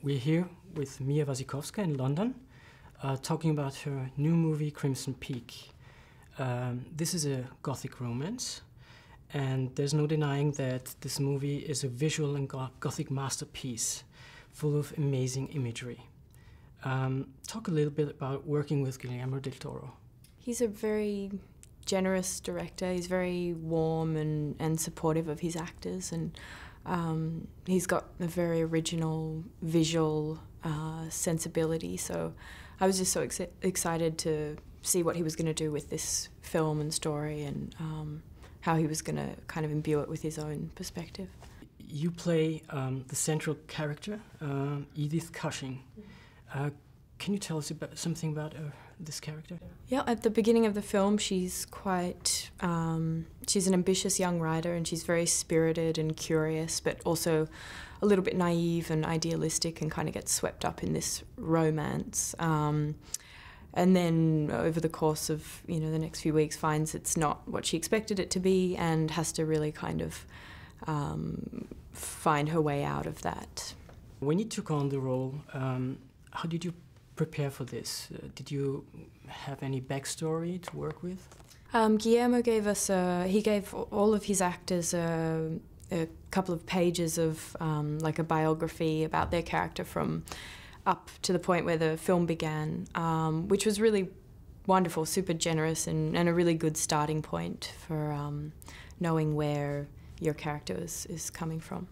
We're here with Mia Wasikowska in London, talking about her new movie, Crimson Peak. This is a gothic romance, and there's no denying that this movie is a visual and gothic masterpiece, full of amazing imagery. Talk a little bit about working with Guillermo del Toro. He's a very generous director. He's very warm and supportive of his actors, and he's got a very original visual sensibility. So I was just so excited to see what he was going to do with this film and story, and how he was going to kind of imbue it with his own perspective. You play the central character, Edith Cushing. Can you tell us something about this character? Yeah, at the beginning of the film, she's quite, she's an ambitious young writer, and she's very spirited and curious, but also a little bit naive and idealistic, and kind of gets swept up in this romance. And then over the course of the next few weeks, finds it's not what she expected it to be, and has to really kind of find her way out of that. When you took on the role, how did you prepare for this? Did you have any backstory to work with? Guillermo gave us he gave all of his actors a couple of pages of like a biography about their character from up to the point where the film began, which was really wonderful, super generous, and a really good starting point for knowing where your character is coming from.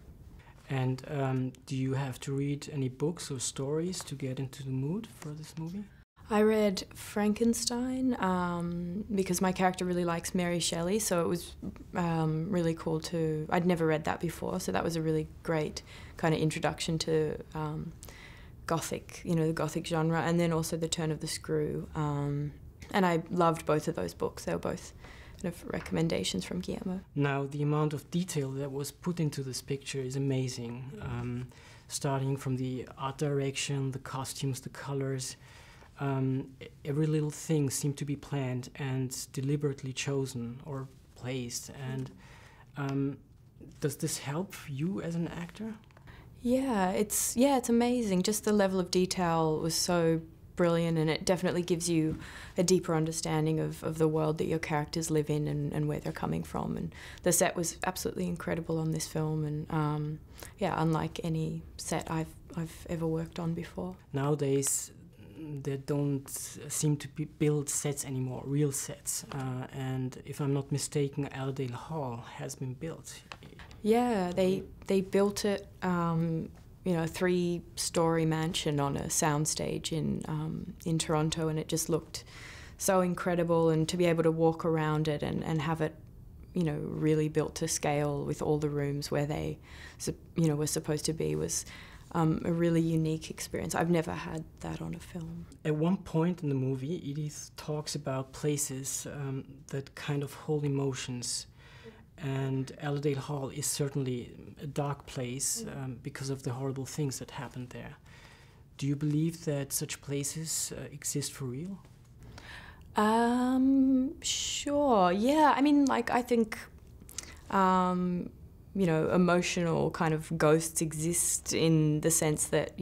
And do you have to read any books or stories to get into the mood for this movie? I read Frankenstein because my character really likes Mary Shelley, so it was really cool to... I'd never read that before, so that was a really great kind of introduction to Gothic, the Gothic genre, and then also The Turn of the Screw. And I loved both of those books. They were both kind of recommendations from Guillermo. Now, the amount of detail that was put into this picture is amazing. Starting from the art direction, the costumes, the colors, every little thing seemed to be planned and deliberately chosen or placed. And does this help you as an actor? Yeah, it's amazing. Just the level of detail was so brilliant, and it definitely gives you a deeper understanding of the world that your characters live in and where they're coming from. And the set was absolutely incredible on this film, and yeah, unlike any set I've ever worked on before. Nowadays, they don't seem to build sets anymore, real sets. And if I'm not mistaken, Allerdale Hall has been built. Yeah, they built it. A 3-story mansion on a soundstage in Toronto, and it just looked so incredible. And to be able to walk around it and have it, really built to scale with all the rooms where they, were supposed to be was a really unique experience. I've never had that on a film. At one point in the movie, Edith talks about places that kind of hold emotions. And Allerdale Hall is certainly a dark place because of the horrible things that happened there. Do you believe that such places exist for real? Sure, yeah. I mean, I think, emotional kind of ghosts exist in the sense that,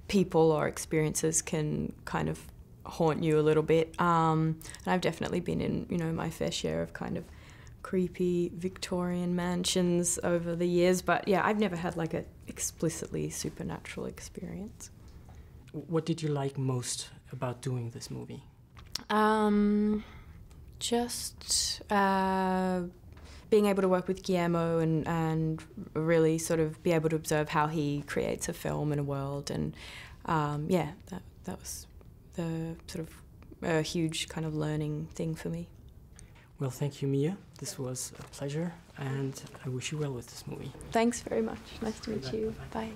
people or experiences can kind of haunt you a little bit. And I've definitely been in, my fair share of kind of creepy Victorian mansions over the years, but yeah, I've never had like a explicitly supernatural experience. What did you like most about doing this movie? Just being able to work with Guillermo and really sort of be able to observe how he creates a film and a world, and yeah, that was the sort of a huge kind of learning thing for me. Well, thank you, Mia. This was a pleasure, and I wish you well with this movie. Thanks very much. Nice to meet you. Bye.